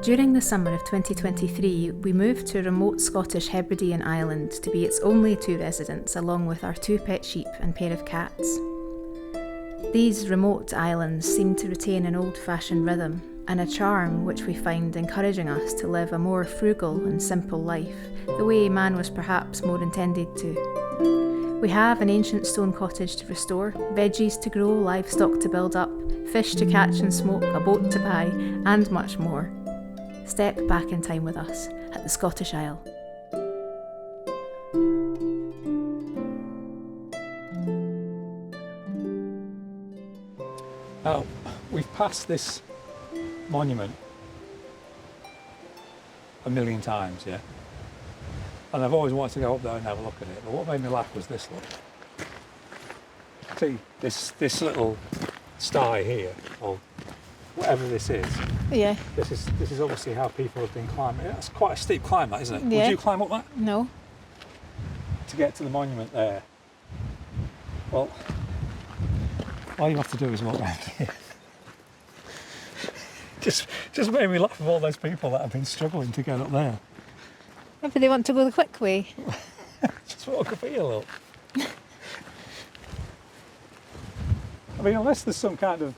During the summer of 2023, we moved to a remote Scottish Hebridean island to be its only two residents, along with our two pet sheep and pair of cats. These remote islands seem to retain an old-fashioned rhythm and a charm which we find encouraging us to live a more frugal and simple life, the way man was perhaps more intended to. We have an ancient stone cottage to restore, veggies to grow, livestock to build up, fish to catch and smoke, a boat to buy, and much more. Step back in time with us at the Scottish Isle. Now, we've passed this monument a million times, yeah? And I've always wanted to go up there and have a look at it, but what made me laugh was this look. See, this little sty here, or whatever this is. Yeah. This is obviously how people have been climbing. It's quite a steep climb, that, isn't it? Yeah. Would you climb up that? No. To get to the monument there. Well, all you have to do is walk around here. Just made me laugh of all those people that have been struggling to get up there. Maybe they want to go the quick way. Just walk up here, look. I mean, unless there's some kind of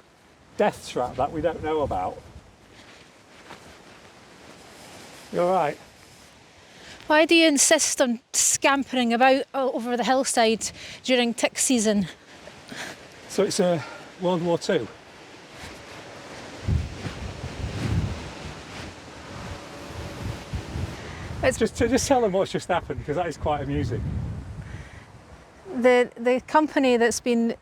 death trap that we don't know about. You're right. Why do you insist on scampering about over the hillside during tick season? So it's World War II. Just tell them what's just happened, because that is quite amusing. The company that's been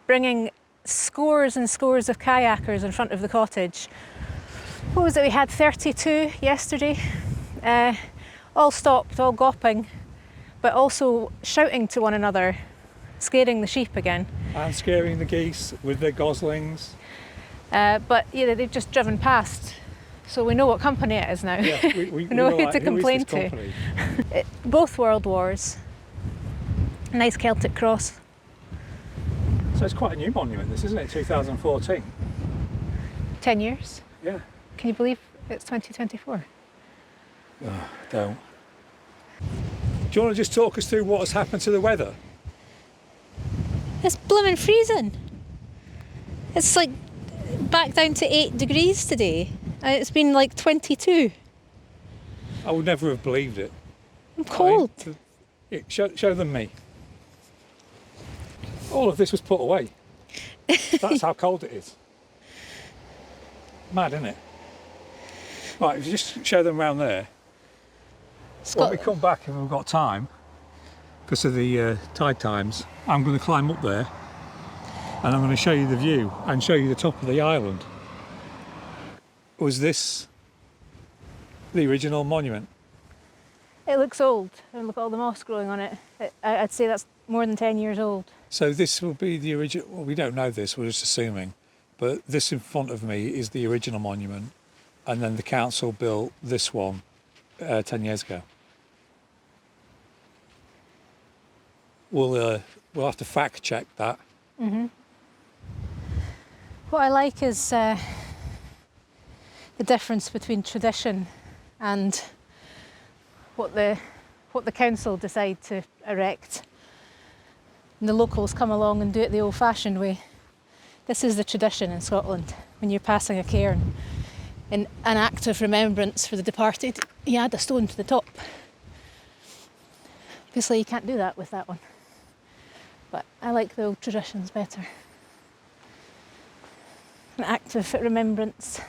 bringing scores and scores of kayakers in front of the cottage. What was it? We had 32 yesterday. All stopped, all gawping, but also shouting to one another, scaring the sheep again. And scaring the geese with their goslings. But yeah, they've just driven past. So we know what company it is now. Yeah, we know who like, to complain to. Both World Wars. Nice Celtic cross. So it's quite a new monument, this, isn't it? 2014. 10 years. Yeah. Can you believe it's 2024? Oh, don't. Do you want to just talk us through what has happened to the weather? It's blooming freezing. It's like back down to 8 degrees today. It's been like 22. I would never have believed it. I'm cold. Show them me. All of this was put away. That's how cold it is. Mad, isn't it? Right, if you just show them around there. When we come back, if we've got time, because of the tide times, I'm going to climb up there and I'm going to show you the view and show you the top of the island. Was this the original monument? It looks old. And look at all the moss growing on it. I'd say that's more than 10 years old. So this will be the original. Well, we don't know this, we're just assuming. But this in front of me is the original monument. And then the council built this one 10 years ago. We'll have to fact check that. Mm-hmm. What I like is the difference between tradition and what the council decide to erect. And the locals come along and do it the old-fashioned way. This is the tradition in Scotland. When you're passing a cairn, in an act of remembrance for the departed, you add a stone to the top. Obviously you can't do that with that one. But I like the old traditions better. An act of remembrance.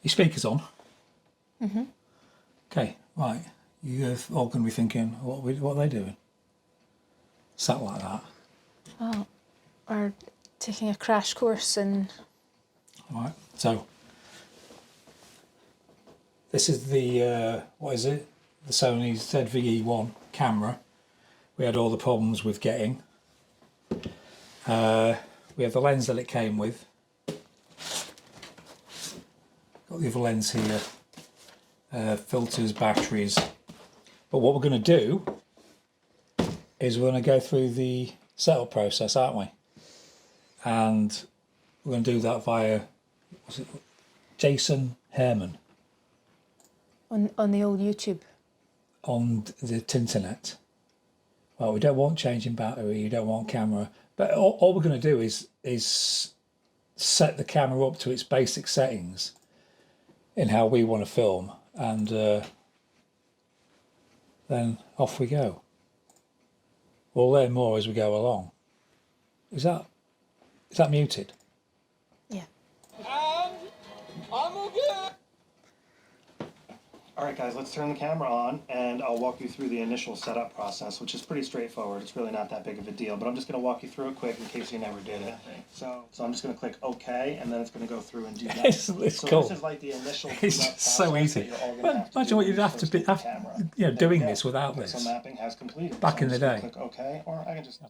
Your speaker's on. Mm-hmm. Okay, right. You're all going to be thinking, what are they doing? Sat like that. Oh, or taking a crash course in... All right, so this is the, what is it? The Sony ZV-E1 camera. We had all the problems with getting. We have the lens that it came with. got the other lens here, filters, batteries. But what we're going to do is we're going to go through the setup process, aren't we? And we're going to do that via, what's it, Jason Herman. On the old YouTube. On the Tinternet. Well, we don't want changing battery, you don't want camera, but all we're going to do is set the camera up to its basic settings in how we want to film, and then off we go. We'll learn more as we go along. Is that muted? Yeah. And I'm okay. All right, guys, let's turn the camera on, and I'll walk you through the initial setup process, which is pretty straightforward. It's really not that big of a deal, but I'm just going to walk you through it quick in case you never did it. So I'm just going to click OK, and then it's going to go through and do that. It's so cool. This is like the initial. It's so easy. Imagine what you'd have to be, doing this without this. So mapping has completed. Back in the day. Click OK, or I can just.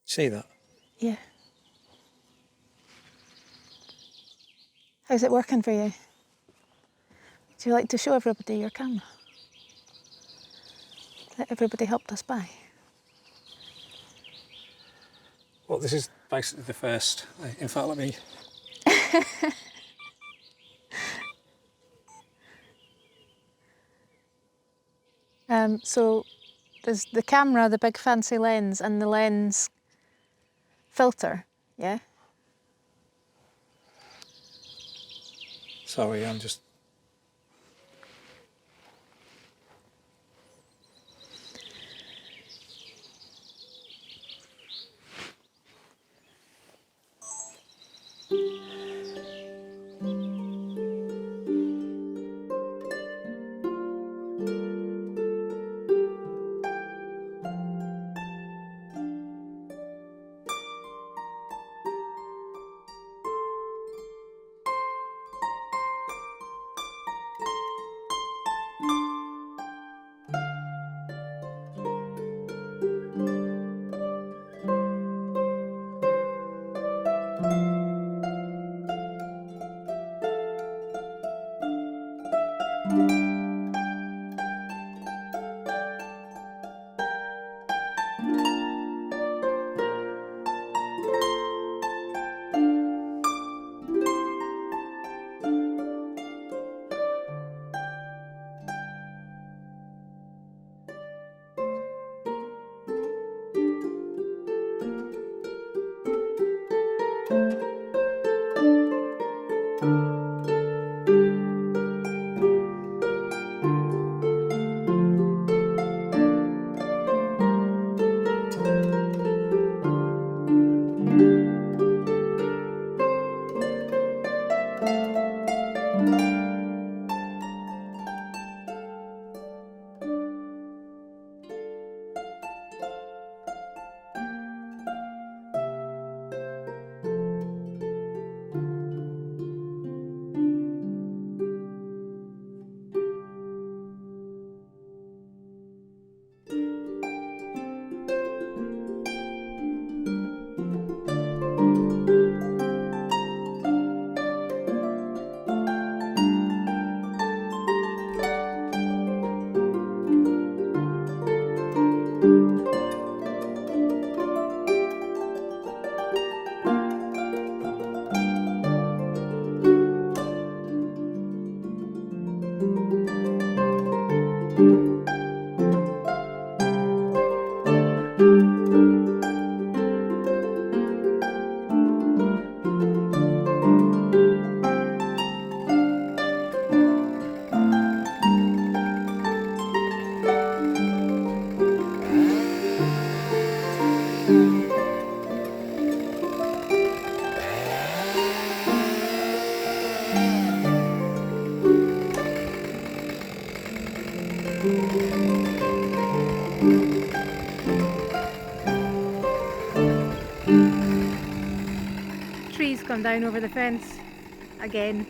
See that? Yeah. How's it working for you? Do you like to show everybody your camera? That everybody helped us buy? Well, this is basically the first. In fact, let me. So there's the camera, the big fancy lens, and the lens filter, yeah? Sorry, I'm just. Trees come down over the fence again.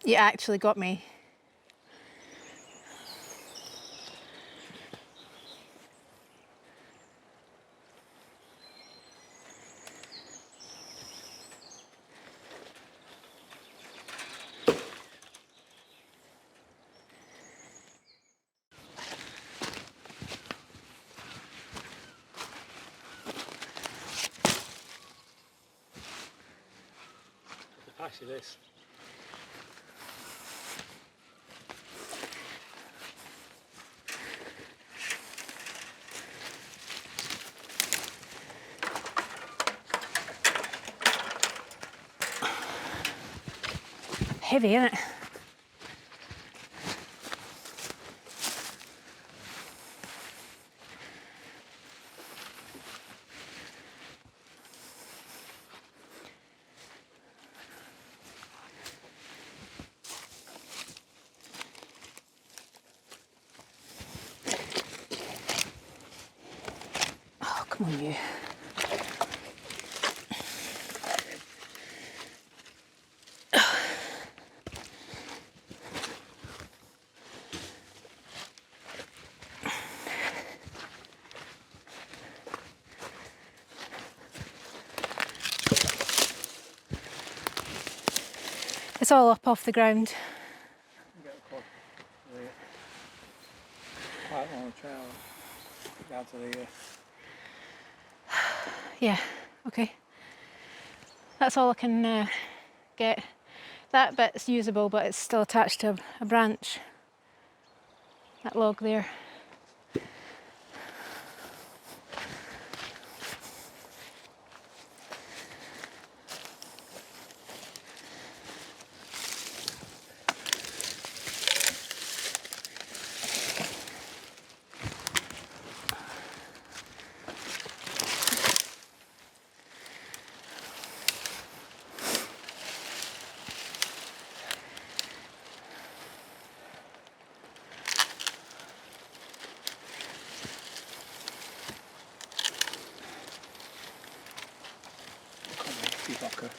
You actually got me. Actually, this. Heavy, isn't it? Oh, come on, you. It's all up off the ground. Get the quad, right on the trail, down to the. Yeah, okay. That's all I can get. That bit's usable, but it's still attached to a branch. That log there. Locker.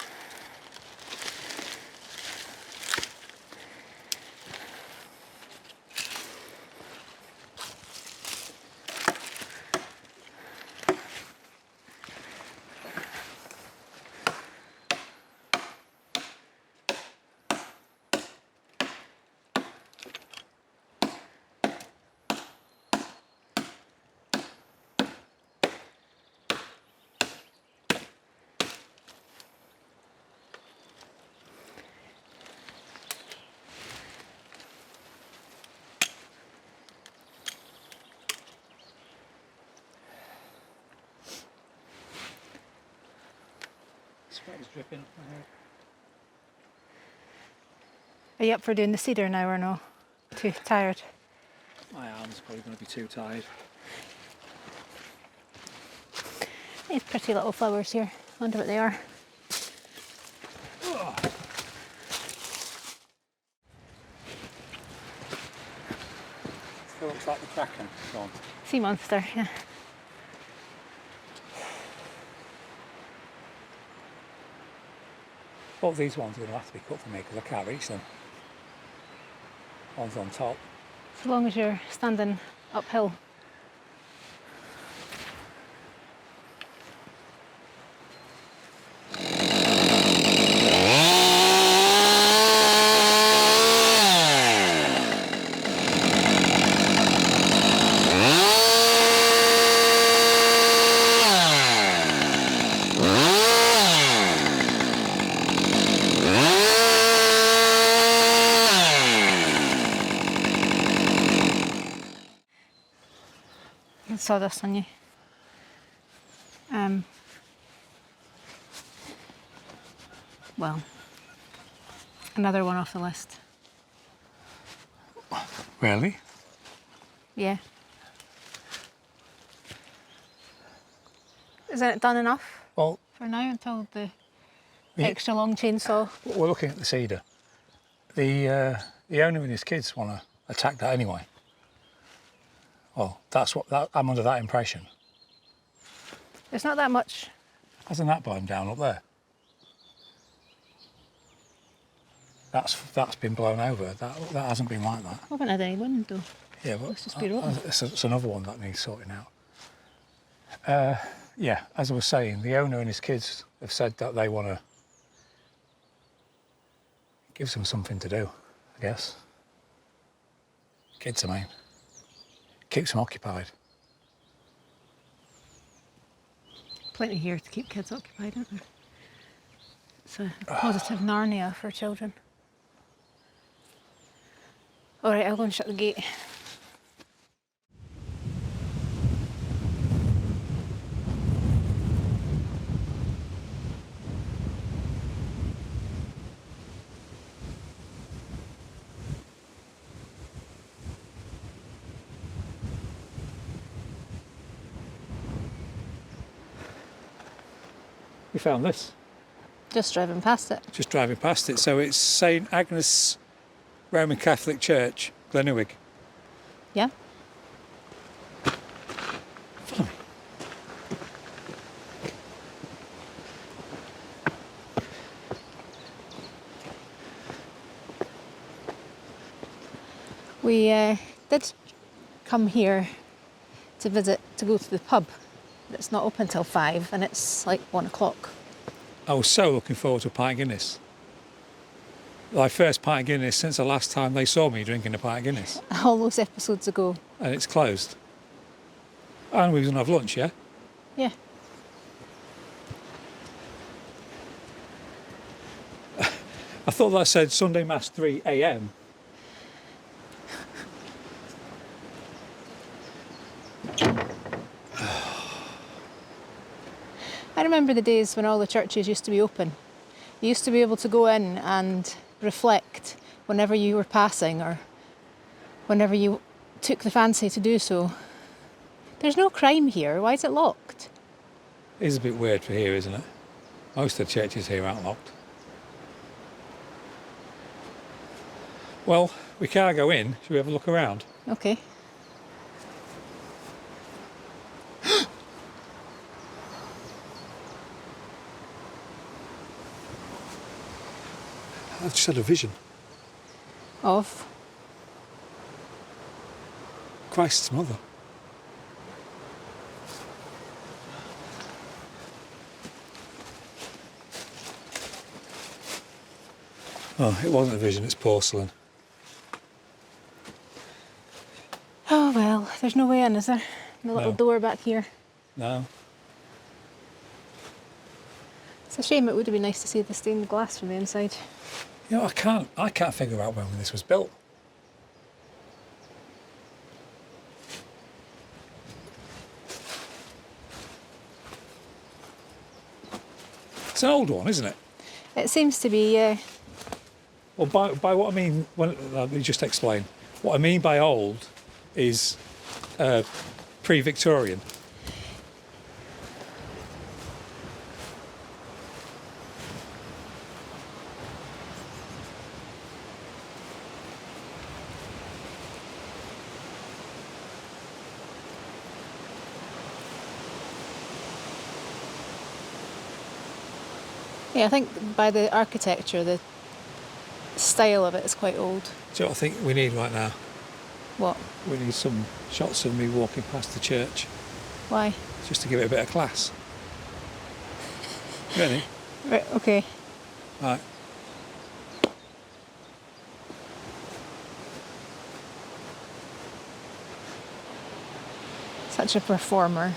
Sweat is dripping off my head. Are you up for doing the cedar now or no? Too tired? My arm's probably going to be too tired. These pretty little flowers here. I wonder what they are. Oh. Still looks like the Kraken. Go on. Sea monster, yeah. Both these ones are going to have to be cut for me because I can't reach them. One's on top. As long as you're standing uphill. Sawdust on you. Well, another one off the list. Really? Yeah. Isn't it done enough Well, for now until the extra long chainsaw? we're looking at the cedar. The owner and his kids want to attack that anyway. Well, I'm under that impression. It's not that much. Hasn't that burned down up there? That's been blown over. That hasn't been like that. I haven't had any wind though. Yeah, but Must just be rotten. it's another one that needs sorting out. Yeah, as I was saying, the owner and his kids have said that they want to give them something to do, I guess. Kids, I mean. Keeps them occupied. Plenty here to keep kids occupied, isn't there? It's a positive Narnia for children. All right, I'll go and shut the gate. We found this. Just driving past it. Just driving past it. So it's St Agnes Roman Catholic Church, Glenelg. Yeah? Follow me. We did come here to visit, to go to the pub. It's not open till 5 and it's like 1 o'clock. I was so looking forward to a pint of Guinness. My first pint of Guinness since the last time they saw me drinking a pint of Guinness. All those episodes ago. And it's closed. And we was going to have lunch, yeah? Yeah. I thought that said Sunday Mass 3 a.m. I remember the days when all the churches used to be open. You used to be able to go in and reflect whenever you were passing or whenever you took the fancy to do so. There's no crime here. Why is it locked? It is a bit weird for here, isn't it? Most of the churches here aren't locked. Well, we can't go in. Should we have a look around? Okay. I've just had a vision. Of? Christ's mother. Oh, it wasn't a vision, it's porcelain. Oh well, there's no way in, is there? The little No. door back here. No. It's a shame. It would have been nice to see the stained glass from the inside. You know, I can't figure out when this was built. It's an old one, isn't it? It seems to be, yeah. Well, by what I mean, let me just explain. What I mean by old is pre-Victorian. Yeah, I think by the architecture, the style of it is quite old. Do you know what I think we need right now? What? We need some shots of me walking past the church, Why? just to give it a bit of class. Ready? Right, okay. Right. Such a performer.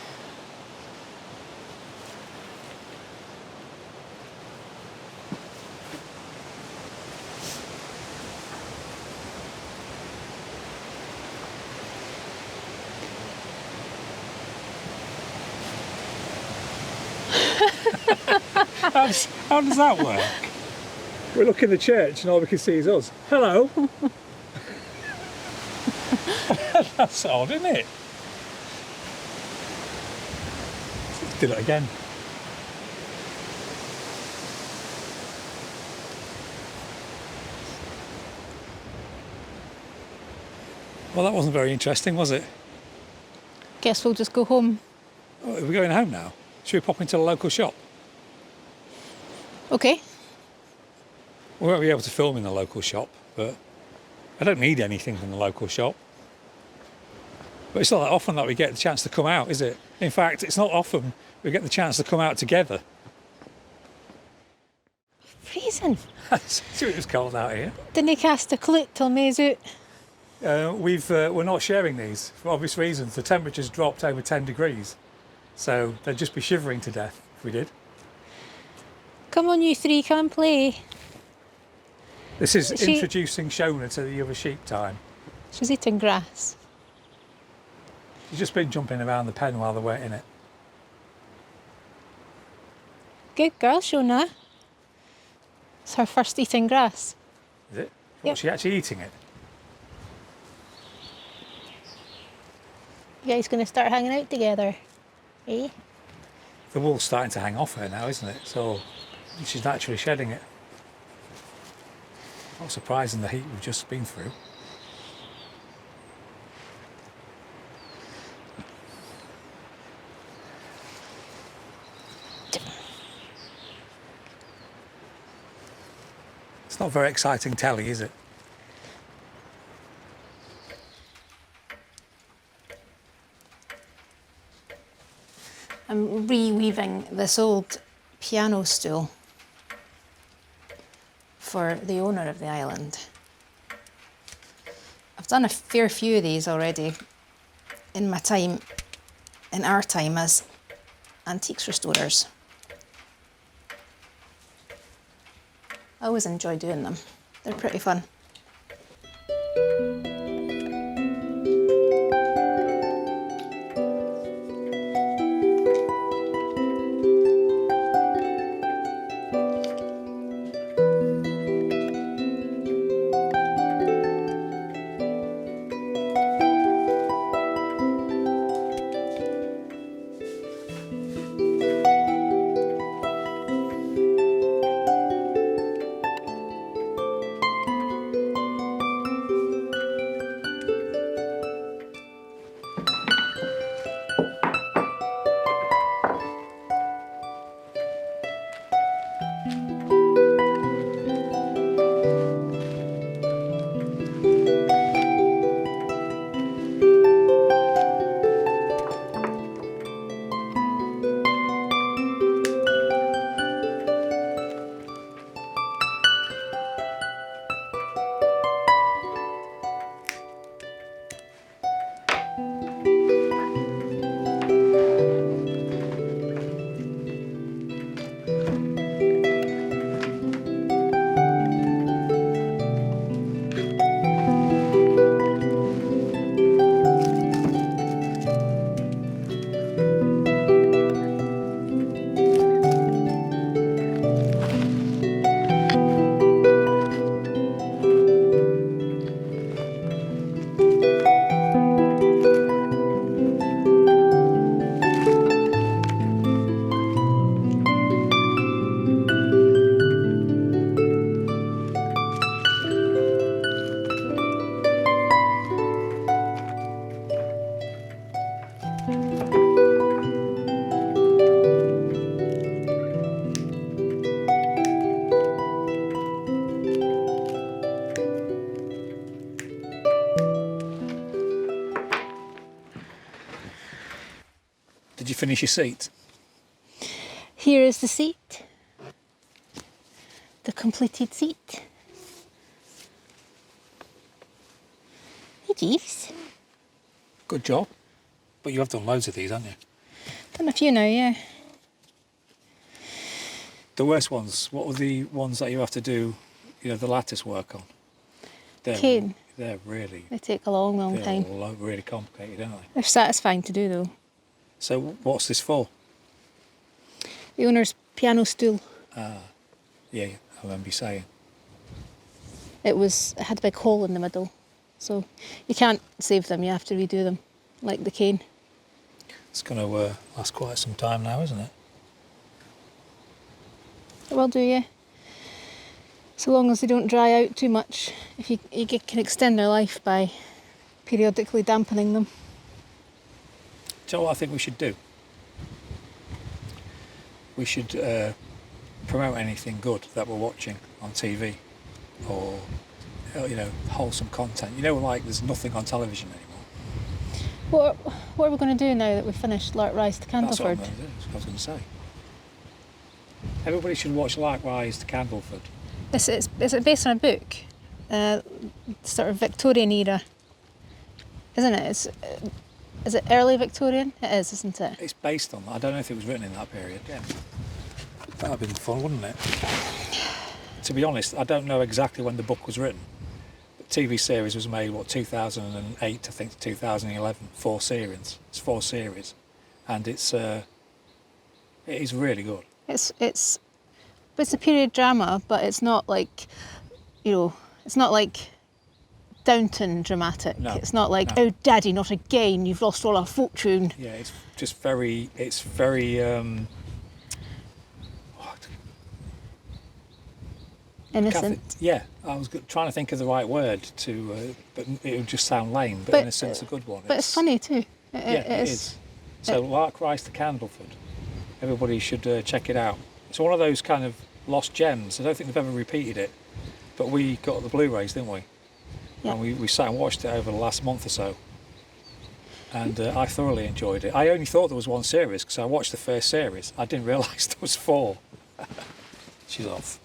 How does that work? We look in the church and all we can see is us. Hello. That's odd, isn't it? Let's do it again. Well, that wasn't very interesting, was it? Guess we'll just go home. Oh, are we going home now? Should we pop into the local shop? Okay. We won't be able to film in the local shop, but I don't need anything from the local shop. But it's not that often that we get the chance to come out, is it? In fact, it's not often we get the chance to come out together. Freezing. It was cold out here. Didn't he cast a clue till May's out? We're not sharing these for obvious reasons. The temperature's dropped over 10 degrees, so they'd just be shivering to death if we did. Come on, you three, come and play. This is introducing Shona to the other sheep time. She's eating grass. She's just been jumping around the pen while they're wetting it. Good girl, Shona. It's her first eating grass. Is it? Yep. Was she actually eating it? You guys going to start hanging out together, eh? The wool's starting to hang off her now, isn't it? So she's naturally shedding it. Not surprising the heat we've just been through. It's not very exciting telly, is it? I'm reweaving this old piano stool for the owner of the island. I've done a fair few of these already in my time, in our time as antiques restorers. I always enjoy doing them. They're pretty fun. Did you finish your seat? Here is the seat. The completed seat. Hey, Jeeves. Good job. But you have done loads of these, haven't you? Done a few now, yeah. The worst ones, what were the ones that you have to do, you know, the lattice work on? Cane. They're really... They take a long, long time. They're really complicated, aren't they? They're satisfying to do, though. So what's this for? The owner's piano stool. Ah, yeah, I remember you saying. It had a big hole in the middle, so you can't save them, you have to redo them, like the cane. It's going to last quite some time now, isn't it? It will do, yeah. So long as they don't dry out too much, if you can extend their life by periodically dampening them. Do you know what I think we should do? We should promote anything good that we're watching on TV or wholesome content. Like there's nothing on television anymore. What are we going to do now that we've finished Lark Rise to That's what Candleford? I'm going to do. That's what I was going to say. Everybody should watch Lark Rise to Candleford. Is it based on a book? Sort of Victorian era, isn't it? Is it early Victorian? It is, isn't it? It's based on that. I don't know if it was written in that period. Yeah. That would have been fun, wouldn't it? To be honest, I don't know exactly when the book was written. The TV series was made, 2008, I think, to 2011. 4 series. It's 4 series. And it is really good. It's a period drama, but it's not like, it's not like Downton dramatic. No, it's not like, no. oh, Daddy, not again, you've lost all our fortune. Yeah, it's just very, Innocent. Yeah, I was trying to think of the right word but it would just sound lame, but innocent's a good one. But it's funny too. It is. So Lark Rise to Candleford, everybody should check it out. It's one of those kind of lost gems. I don't think they've ever repeated it, but we got the Blu-rays, didn't we? Yeah. And we sat and watched it over the last month or so, and I thoroughly enjoyed it. I only thought there was 1 series because I watched the first series. I didn't realise there was 4. She's off.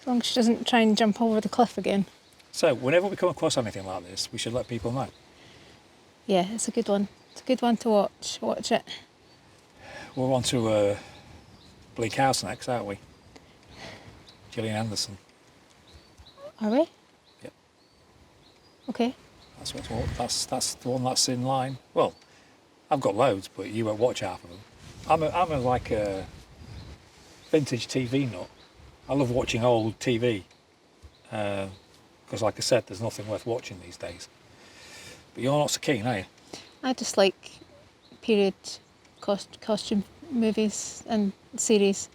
As long as she doesn't try and jump over the cliff again. So whenever we come across anything like this, we should let people know. Yeah, it's a good one. It's a good one to watch. Watch it. We're on to Bleak House next, aren't we? Gillian Anderson. Are we? Yep. Okay. That's the one that's in line. Well, I've got loads, but you won't watch half of them. I'm a vintage TV nut. I love watching old TV because, like I said, there's nothing worth watching these days. But you're not so keen, are you? I just like period costume movies and series.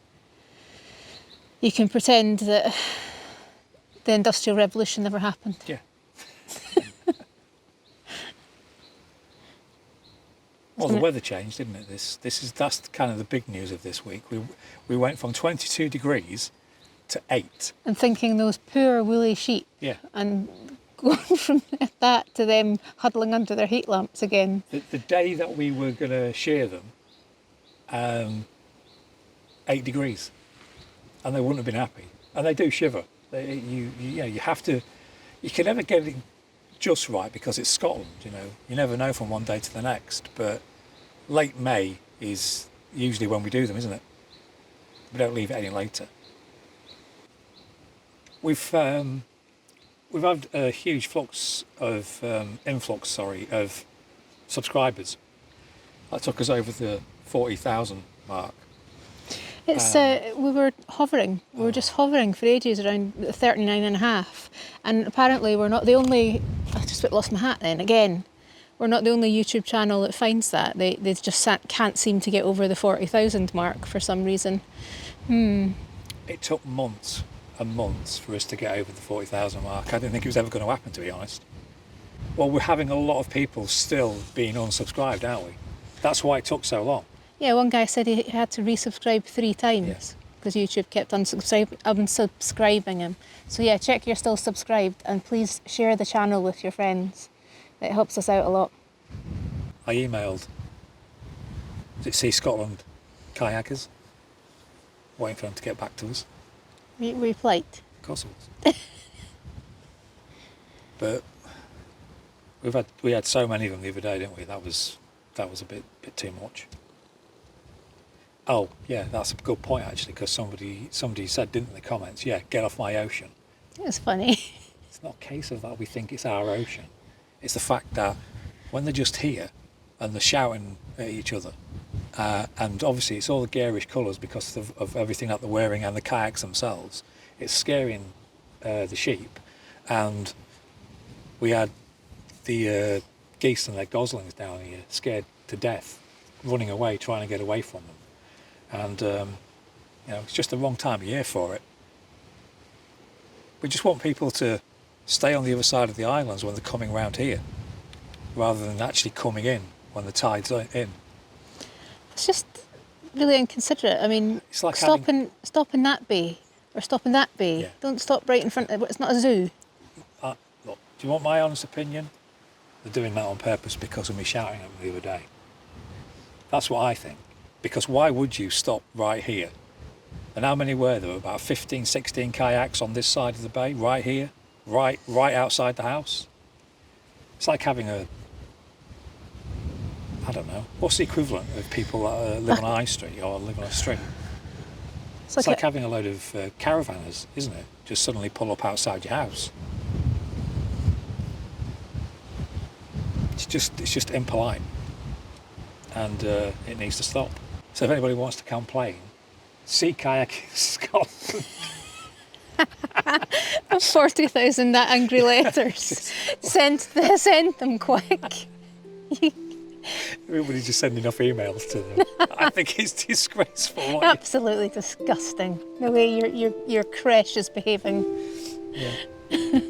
You can pretend that the Industrial Revolution never happened. Yeah. Well, the weather changed, didn't it? That's kind of the big news of this week. We went from 22 degrees to 8. And thinking those poor woolly sheep. Yeah. And going from that to them huddling under their heat lamps again. The day that we were going to shear them, 8 degrees, and they wouldn't have been happy. And they do shiver. You have to. You can never get it just right because it's Scotland. You never know from one day to the next. But late May is usually when we do them, isn't it? We don't leave it any later. We've had a huge influx of subscribers. That took us over the 40,000 mark. It's we were hovering. We were just hovering for ages around 39.5, and apparently we're not the only. I just about lost my hat then again. We're not the only YouTube channel that finds that. They just can't seem to get over the 40,000 mark for some reason. It took months and months for us to get over the 40,000 mark. I didn't think it was ever going to happen, to be honest. Well, we're having a lot of people still being unsubscribed, aren't we? That's why it took so long. Yeah, one guy said he had to resubscribe 3 times because YouTube kept unsubscribing him. So yeah, check you're still subscribed and please share the channel with your friends. It helps us out a lot. I emailed Sea Scotland kayakers, waiting for them to get back to us. Replied. Of course it was. But we had so many of them the other day, didn't we? That was a bit too much. Oh yeah, that's a good point actually, because somebody said, didn't in the comments, yeah, get off my ocean. It was funny. It's not a case of that we think it's our ocean. It's the fact that when they're just here and they're shouting at each other, and obviously it's all the garish colours because of everything that they're wearing and the kayaks themselves, it's scaring the sheep. And we had the geese and their goslings down here scared to death, running away, trying to get away from them. And it's just the wrong time of year for it. We just want people to stay on the other side of the islands when they're coming round here, rather than actually coming in when the tide's in. It's just really inconsiderate. I mean, It's like stop in that bay We're stopping that bay. Yeah. Don't stop right in front of it. It's not a zoo. Look, do you want my honest opinion? They're doing that on purpose because of me shouting at them the other day. That's what I think. Because why would you stop right here? And how many were there? About 15, 16 kayaks on this side of the bay, right here, right outside the house. It's like having a, I don't know, what's the equivalent of people that live on a high street or live on a street? It's like having a load of caravanners, isn't it? Just suddenly pull up outside your house. It's just impolite, and it needs to stop. So if anybody wants to complain, Sea Kayaking Scotland. 40,000 angry letters. Send them quick. Everybody's just sending off emails to them. I think it's disgraceful. Absolutely disgusting the way your creche is behaving. Yeah.